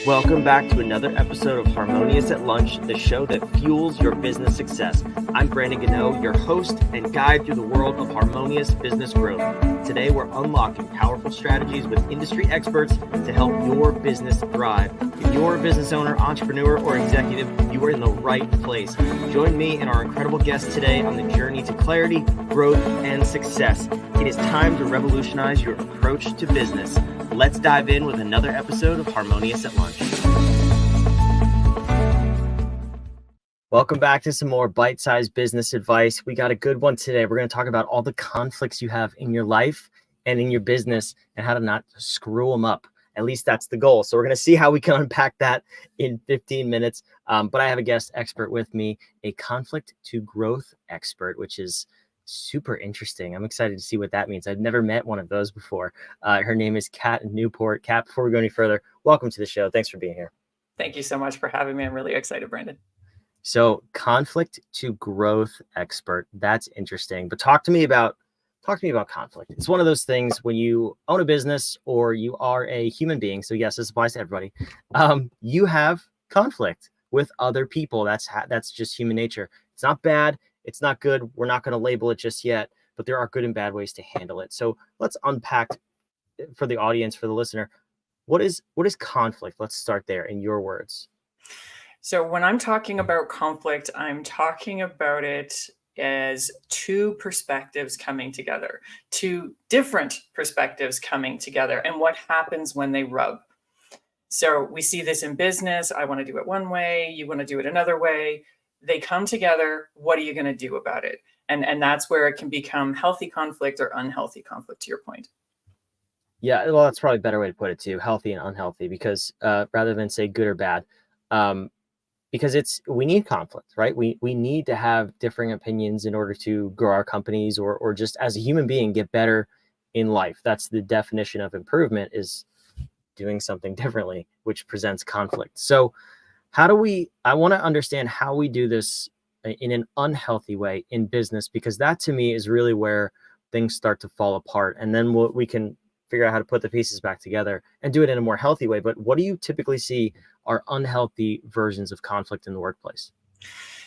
Welcome back to another episode of Harmonious at Lunch, the show that fuels your business success. I'm Brandon Gano, your host and guide through the world of harmonious business growth. Today, we're unlocking powerful strategies with industry experts to help your business thrive. If you're a business owner, entrepreneur, or executive, you are in the right place. Join me and our incredible guest today on the journey to clarity, growth, and success. It is time to revolutionize your approach to business. Let's dive in with another episode of Harmonious at Lunch. Welcome back to some more bite-sized business advice. We got a good one today. We're going to talk about all the conflicts you have in your life and in your business and how to not screw them up. At least that's the goal. So we're going to see how we can unpack that in 15 minutes. But I have a guest expert with me, a conflict to growth expert, which is super interesting. I'm excited to see what that means. I've never met one of those before. Her name is Kat Newport. Kat, before we go any further, welcome to the show. Thanks for being here. Thank you so much for having me. I'm really excited, Brandon. So conflict to growth expert. That's interesting. But talk to me about conflict. It's one of those things when you own a business or you are a human being. So yes, this applies to everybody. You have conflict with other people. That's just human nature. It's not bad. It's not good. We're not going to label it just yet, but there are good and bad ways to handle it. So let's unpack for the audience, for the listener. What is conflict? Let's start there in your words. So when I'm talking about conflict, I'm talking about it as two perspectives coming together, two different perspectives coming together, and what happens when they rub. So we see this in business. I want to do it one way. You want to do it another way. They come together. What are you going to do about it? And that's where it can become healthy conflict or unhealthy conflict, to your point. Yeah, well, that's probably a better way to put it too, healthy and unhealthy, because rather than say good or bad, because we need conflict, right? We need to have differing opinions in order to grow our companies or just as a human being get better in life. That's the definition of improvement, is doing something differently, which presents conflict. So I want to understand how we do this in an unhealthy way in business, because that to me is really where things start to fall apart. And then we can figure out how to put the pieces back together and do it in a more healthy way. But what do you typically see are unhealthy versions of conflict in the workplace?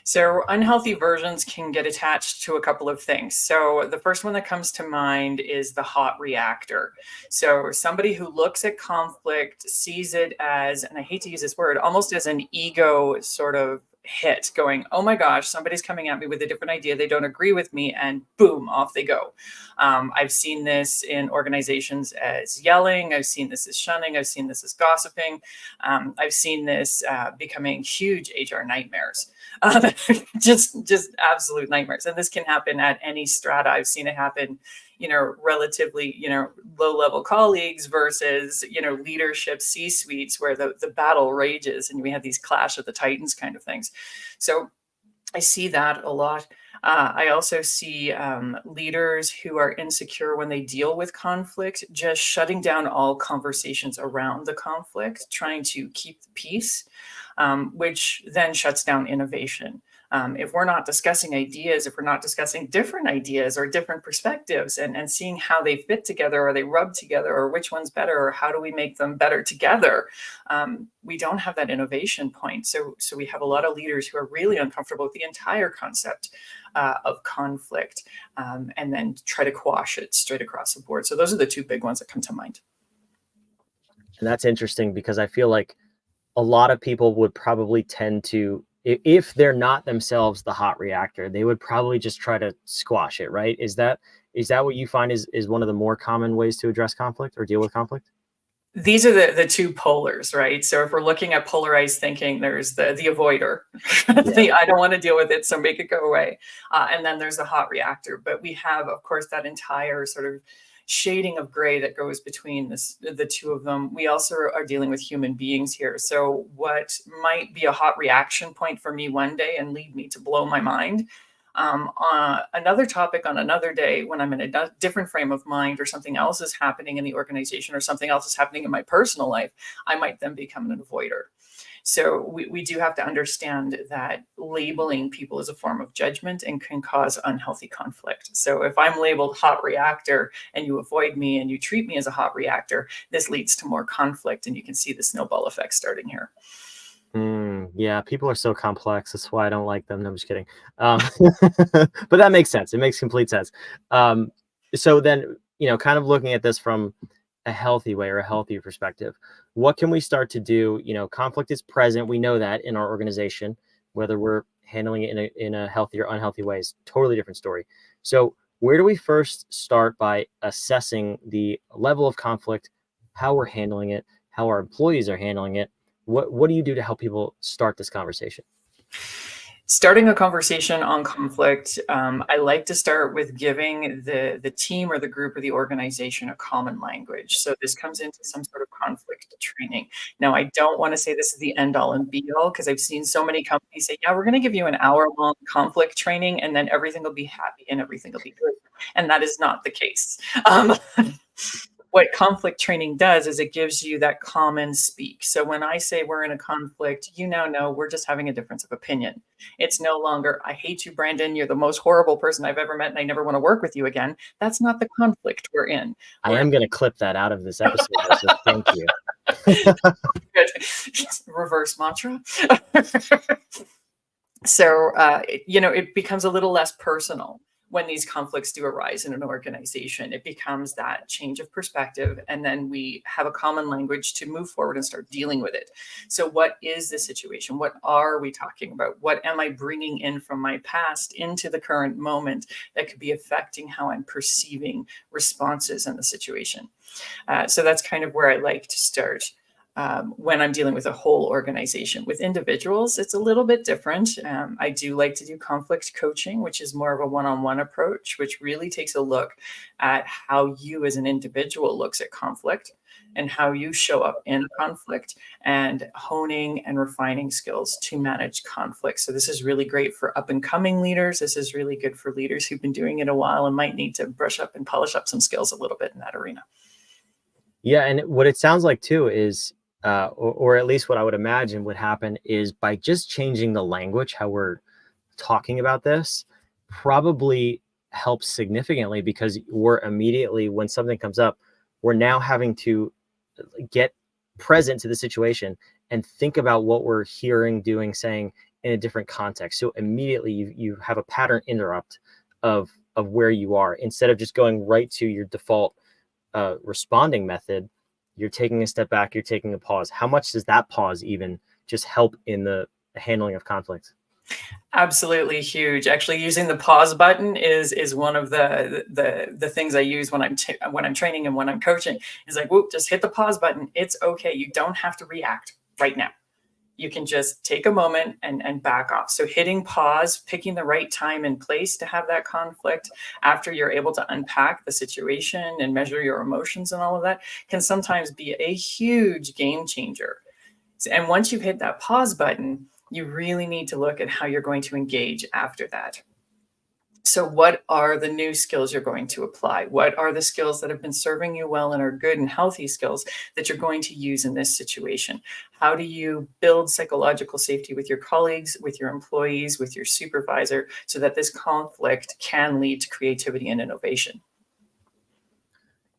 So unhealthy versions can get attached to a couple of things. So the first one that comes to mind is the hot reactor. So somebody who looks at conflict sees it as, and I hate to use this word, almost as an ego sort of hit, going, oh my gosh, somebody's coming at me with a different idea. They don't agree with me, and boom, off they go. I've seen this in organizations as yelling. I've seen this as shunning. I've seen this as gossiping. I've seen this becoming huge HR nightmares. Just absolute nightmares. And this can happen at any strata. I've seen it happen, relatively, low-level colleagues versus, leadership C-suites where the battle rages and we have these clash of the titans kind of things. So I see that a lot. I also see leaders who are insecure when they deal with conflict, just shutting down all conversations around the conflict, trying to keep the peace, which then shuts down innovation. If we're not discussing ideas, if we're not discussing different ideas or different perspectives and seeing how they fit together or they rub together or which one's better or how do we make them better together, we don't have that innovation point. So we have a lot of leaders who are really uncomfortable with the entire concept of conflict and then try to quash it straight across the board. So those are the two big ones that come to mind. And that's interesting because I feel like a lot of people would probably tend to, if they're not themselves the hot reactor, they would probably just try to squash it, right? Is that what you find is one of the more common ways to address conflict or deal with conflict? These are the two polars, right? So if we're looking at polarized thinking, there's the avoider. Yeah. I don't want to deal with it, so make it go away. And then there's the hot reactor. But we have, of course, that entire sort of shading of gray that goes between the two of them. We also are dealing with human beings here. So what might be a hot reaction point for me one day and lead me to blow my mind, another topic on another day when I'm in a different frame of mind or something else is happening in the organization or something else is happening in my personal life, I might then become an avoider. So we do have to understand that labeling people is a form of judgment and can cause unhealthy conflict. So if I'm labeled hot reactor and you avoid me and you treat me as a hot reactor, this leads to more conflict, and you can see the snowball effect starting here. Yeah, people are so complex. That's why I don't like them. No, I'm just kidding. Um, but that makes sense. It makes complete sense. Um, so then, kind of looking at this from a healthy way or a healthy perspective, what can we start to do? Conflict is present. We know that in our organization, whether we're handling it in a healthy or unhealthy way is totally different story. So where do we first start by assessing the level of conflict, how we're handling it, how our employees are handling it? What do you do to help people start this conversation? Starting a conversation on conflict, I like to start with giving the team or the group or the organization a common language. So this comes into some sort of conflict training. Now, I don't want to say this is the end all and be all, because I've seen so many companies say, yeah, we're going to give you an hour-long conflict training and then everything will be happy and everything will be good. And that is not the case. What conflict training does is it gives you that common speak. So when I say we're in a conflict, you now know we're just having a difference of opinion. It's no longer, I hate you, Brandon. You're the most horrible person I've ever met, and I never want to work with you again. That's not the conflict we're in. I We're am going to clip that out of this episode, so thank you. good. Reverse mantra. So, it becomes a little less personal when these conflicts do arise in an organization. It becomes that change of perspective, and then we have a common language to move forward and start dealing with it. So, what is the situation? What are we talking about? What am I bringing in from my past into the current moment that could be affecting how I'm perceiving responses in the situation? So, that's kind of where I like to start. When I'm dealing with a whole organization. With individuals, it's a little bit different. I do like to do conflict coaching, which is more of a one-on-one approach, which really takes a look at how you as an individual looks at conflict and how you show up in conflict, and honing and refining skills to manage conflict. So this is really great for up and coming leaders. This is really good for leaders who've been doing it a while and might need to brush up and polish up some skills a little bit in that arena. Yeah, and what it sounds like too is, or at least what I would imagine would happen is by just changing the language, how we're talking about this, probably helps significantly because we're immediately, when something comes up, we're now having to get present to the situation and think about what we're hearing, doing, saying in a different context. So immediately you have a pattern interrupt of where you are, instead of just going right to your default responding method. You're taking a step back, you're taking a pause. How much does that pause even just help in the handling of conflict? Absolutely huge. Actually, using the pause button is one of the things I use when when I'm training and when I'm coaching. Is like, whoop, just hit the pause button. It's okay. You don't have to react right now. You can just take a moment and back off. So hitting pause, picking the right time and place to have that conflict after you're able to unpack the situation and measure your emotions and all of that can sometimes be a huge game changer. And once you've hit that pause button, you really need to look at how you're going to engage after that. So, what are the new skills you're going to apply? What are the skills that have been serving you well and are good and healthy skills that you're going to use in this situation? How do you build psychological safety with your colleagues, with your employees, with your supervisor, so that this conflict can lead to creativity and innovation?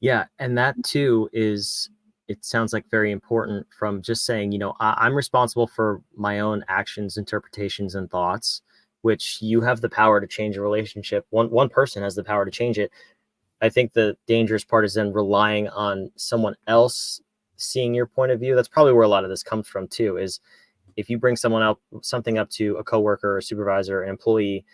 Yeah, and that too is, it sounds like very important, from just saying, I'm responsible for my own actions, interpretations, and thoughts, which you have the power to change a relationship. One person has the power to change it. I think the dangerous part is then relying on someone else seeing your point of view. That's probably where a lot of this comes from too, is if you bring something up to a coworker or a supervisor, an employee,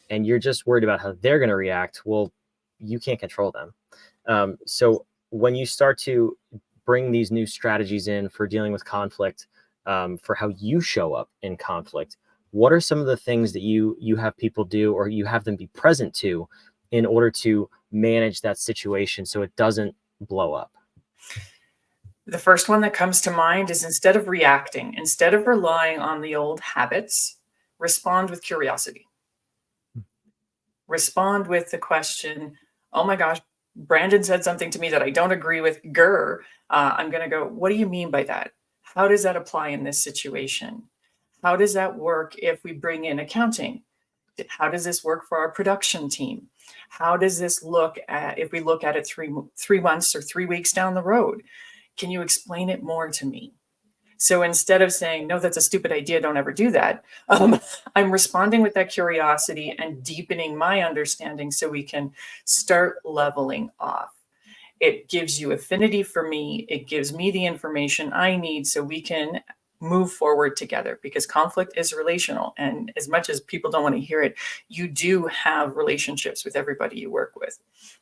and you're just worried about how they're going to react, well, you can't control them. So when you start to bring these new strategies in for dealing with conflict, for how you show up in conflict, what are some of the things that you have people do, or you have them be present to, in order to manage that situation so it doesn't blow up? The first one that comes to mind is, instead of reacting, instead of relying on the old habits, respond with curiosity. Respond with the question, oh my gosh, Brandon said something to me that I don't agree with. I'm going to go, what do you mean by that? How does that apply in this situation? How does that work if we bring in accounting? How does this work for our production team? How does this look at if we look at it 3 months or 3 weeks down the road? Can you explain it more to me? So instead of saying, no, that's a stupid idea, don't ever do that, I'm responding with that curiosity and deepening my understanding so we can start leveling off. It gives you affinity for me. It gives me the information I need so we can move forward together, because conflict is relational. And as much as people don't want to hear it, you do have relationships with everybody you work with.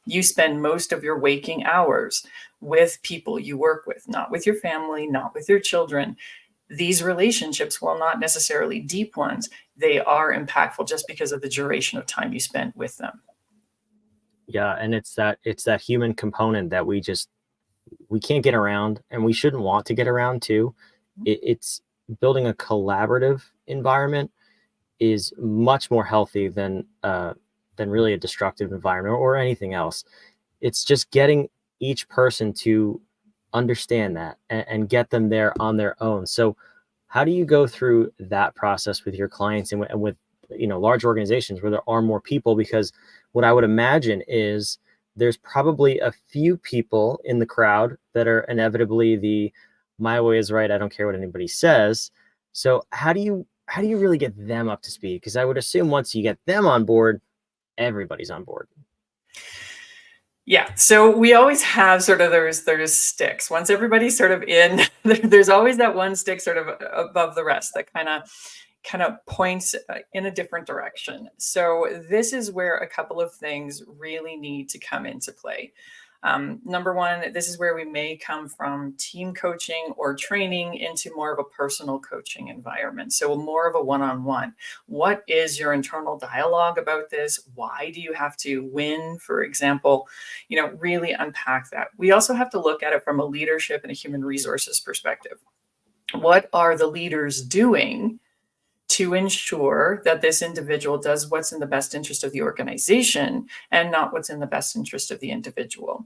You spend most of your waking hours with people you work with, not with your family, not with your children. These relationships, while not necessarily deep ones, they are impactful just because of the duration of time you spent with them. Yeah, and it's that human component that we can't get around, and we shouldn't want to get around too. It's building a collaborative environment is much more healthy than really a destructive environment or anything else. It's just getting each person to understand that and get them there on their own. So how do you go through that process with your clients and with large organizations where there are more people? Because what I would imagine is there's probably a few people in the crowd that are inevitably the my way is right, I don't care what anybody says. So how do you really get them up to speed? Because I would assume once you get them on board, everybody's on board. Yeah, so we always have sort of there's sticks. Once everybody's sort of in, there's always that one stick sort of above the rest that kind of points in a different direction. So this is where a couple of things really need to come into play. Number one, this is where we may come from team coaching or training into more of a personal coaching environment. So more of a one-on-one. What is your internal dialogue about this? Why do you have to win, for example? Really unpack that. We also have to look at it from a leadership and a human resources perspective. What are the leaders doing to ensure that this individual does what's in the best interest of the organization and not what's in the best interest of the individual?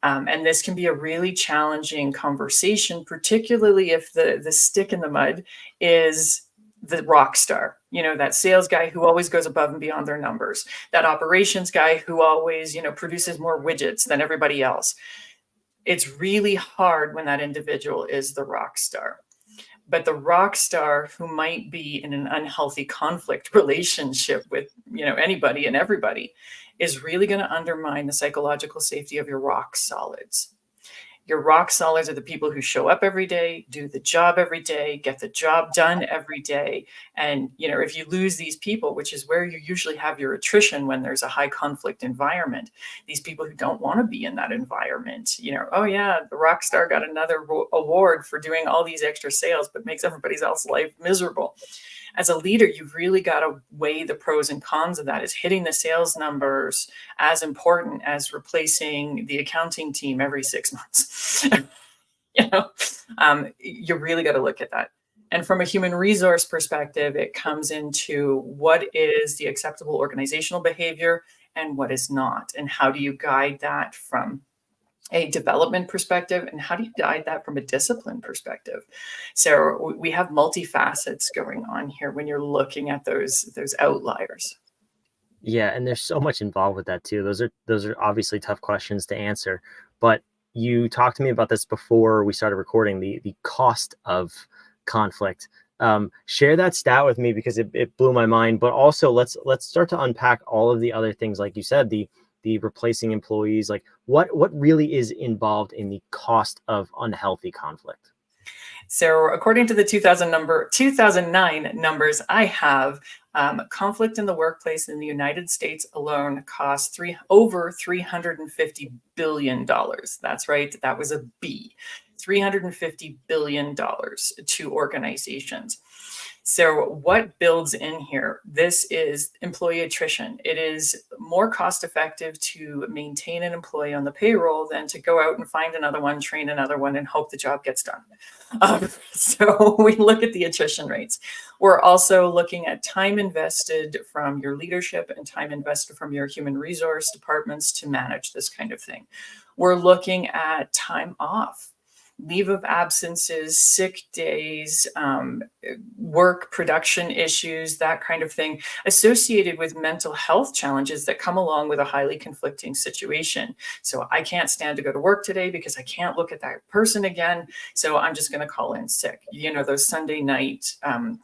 And this can be a really challenging conversation, particularly if the stick in the mud is the rock star, that sales guy who always goes above and beyond their numbers, that operations guy who always, produces more widgets than everybody else. It's really hard when that individual is the rock star. But the rock star who might be in an unhealthy conflict relationship with anybody and everybody is really going to undermine the psychological safety of your rock solids. Your rock solids are the people who show up every day, do the job every day, get the job done every day. And if you lose these people, which is where you usually have your attrition when there's a high conflict environment, these people who don't want to be in that environment, oh yeah, the rock star got another award for doing all these extra sales, but makes everybody else's life miserable. As a leader, you've really got to weigh the pros and cons of that. Is hitting the sales numbers as important as replacing the accounting team every 6 months? You really got to look at that. And from a human resource perspective, it comes into what is the acceptable organizational behavior and what is not, and how do you guide that from a development perspective, and how do you guide that from a discipline perspective? So we have multifacets going on here when you're looking at those outliers. Yeah, and there's so much involved with that too. Those are obviously tough questions to answer, but you talked to me about this before we started recording, the cost of conflict. Share that stat with me because it blew my mind. But also let's start to unpack all of the other things, like you said, the replacing employees, like what really is involved in the cost of unhealthy conflict. So according to the 2009 numbers I have, conflict in the workplace in the United States alone costs over $350 billion. That's right. That was a B. $350 billion to organizations. So what builds in here? This is employee attrition. It is more cost effective to maintain an employee on the payroll than to go out and find another one, train another one, and hope the job gets done. So we look at the attrition rates. We're also looking at time invested from your leadership and time invested from your human resource departments to manage this kind of thing. We're looking at time off. leave of absences, sick days, work production issues, that kind of thing, associated with mental health challenges that come along with a highly conflicting situation. So I can't stand to go to work today because I can't look at that person again. So I'm just going to call in sick. Those Sunday night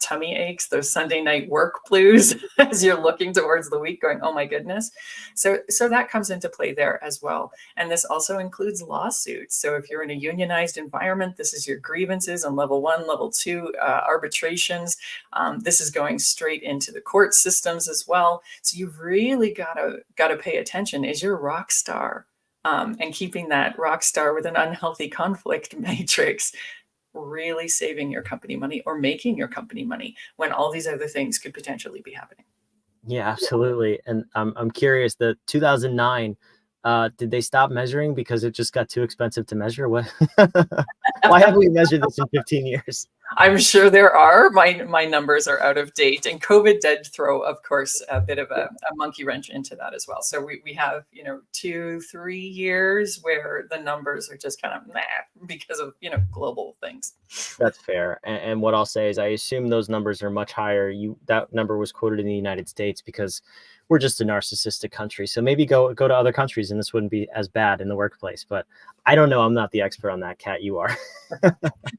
tummy aches, those Sunday night work blues as you're looking towards the week going, oh my goodness. So that comes into play there as well. And this also includes lawsuits. So if you're in a unionized environment, this is your grievances on level 1, level 2, arbitrations. This is going straight into the court systems as well. So you've really got to pay attention. Is your rock star and keeping that rock star with an unhealthy conflict matrix really saving your company money or making your company money when all these other things could potentially be happening? Yeah, absolutely. And I'm curious, the 2009, did they stop measuring because it just got too expensive to measure? What? Why haven't we measured this in 15 years? I'm sure there are. My numbers are out of date, and COVID did throw, of course, a bit of a monkey wrench into that as well. So we have 2-3 years where the numbers are just kind of because of global things. That's fair. And what I'll say is, I assume those numbers are much higher. That number was quoted in the United States because we're just a narcissistic country. So maybe go to other countries and this wouldn't be as bad in the workplace. But I don't know. I'm not the expert on that, Kat. You are.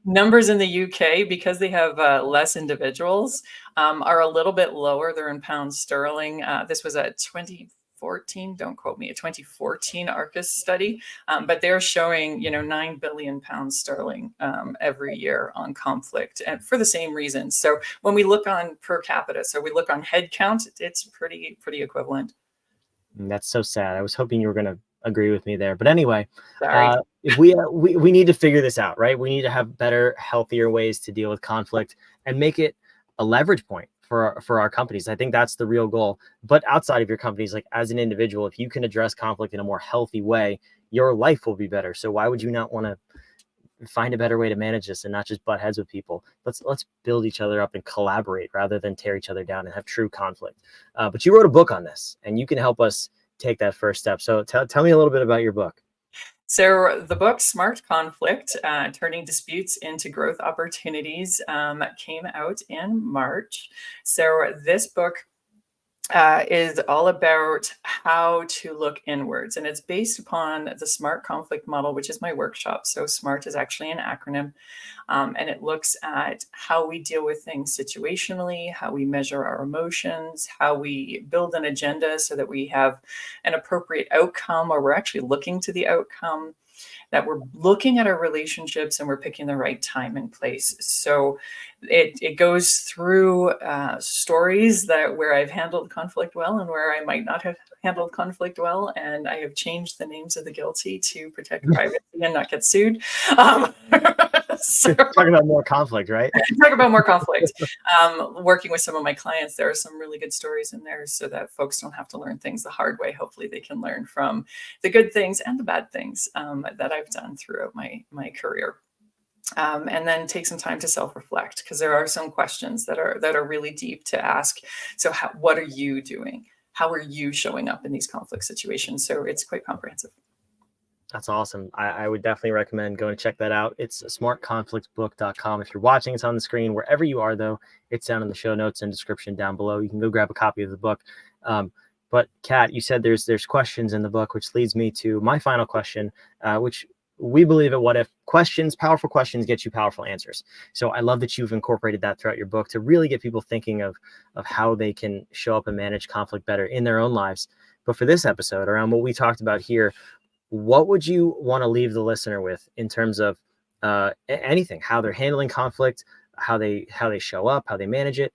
Numbers in the UK, because they have less individuals, are a little bit lower. They're in pounds sterling. This was a 2014, don't quote me, a 2014 ARCUS study, but they're showing 9 billion pounds sterling every year on conflict, and for the same reasons. So when we look on per capita, so we look on head count, it's pretty equivalent. That's so sad. I was hoping you were going to agree with me there. But anyway, Sorry. if we need to figure this out, right? We need to have better, healthier ways to deal with conflict and make it a leverage point for our companies. I think that's the real goal. But outside of your companies, like as an individual, if you can address conflict in a more healthy way, your life will be better. So why would you not want to find a better way to manage this and not just butt heads with people? Let's build each other up and collaborate rather than tear each other down and have true conflict. But you wrote a book on this, and you can help us take that first step. So tell me a little bit about your book. So the book Smart Conflict, Turning Disputes into Growth Opportunities, came out in March. So this book is all about how to look inwards. And it's based upon the SMART conflict model, which is my workshop. So SMART is actually an acronym. And it looks at how we deal with things situationally, how we measure our emotions, how we build an agenda so that we have an appropriate outcome, or we're actually looking to the outcome, that we're looking at our relationships and we're picking the right time and place. So it goes through stories where I've handled conflict well and where I might not have handled conflict well. And I have changed the names of the guilty to protect privacy and not get sued. So, talking about more conflict, right? Talk about more conflict. Working with some of my clients, there are some really good stories in there so that folks don't have to learn things the hard way. Hopefully they can learn from the good things and the bad things that I've done throughout my career. And then take some time to self-reflect, because there are some questions that are really deep to ask. So what are you doing? How are you showing up in these conflict situations? So it's quite comprehensive. That's awesome. I would definitely recommend going to check that out. It's smartconflictbook.com. If you're watching, it's on the screen. Wherever you are, though, it's down in the show notes and description down below. You can go grab a copy of the book. But Kat, you said there's questions in the book, which leads me to my final question, which we believe at What If, powerful questions get you powerful answers. So I love that you've incorporated that throughout your book to really get people thinking of how they can show up and manage conflict better in their own lives. But for this episode, around what we talked about here, what would you want to leave the listener with in terms of anything, how they're handling conflict, how they show up, how they manage it?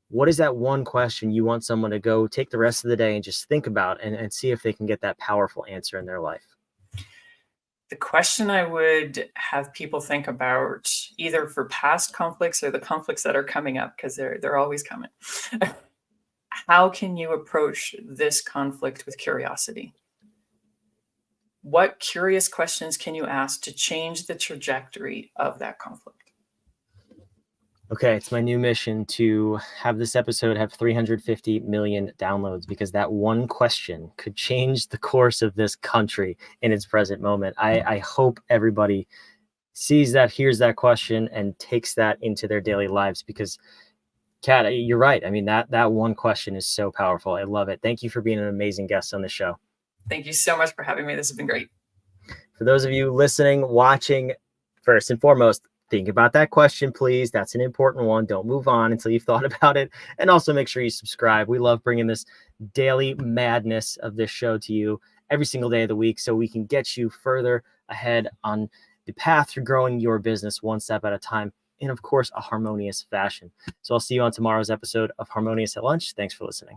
What is that one question you want someone to go take the rest of the day and just think about and see if they can get that powerful answer in their life? The question I would have people think about, either for past conflicts or the conflicts that are coming up, because they're always coming. How can you approach this conflict with curiosity? What curious questions can you ask to change the trajectory of that conflict? Okay, it's my new mission to have this episode have 350 million downloads, because that one question could change the course of this country in its present moment. I hope everybody sees that, hears that question, and takes that into their daily lives. Because Kat, you're right. I mean, that one question is so powerful. I love it. Thank you for being an amazing guest on the show. Thank you so much for having me. This has been great. For those of you listening, watching, first and foremost, think about that question, please. That's an important one. Don't move on until you've thought about it. And also make sure you subscribe. We love bringing this daily madness of this show to you every single day of the week so we can get you further ahead on the path to growing your business one step at a time in, of course, a harmonious fashion. So I'll see you on tomorrow's episode of Harmonious at Lunch. Thanks for listening.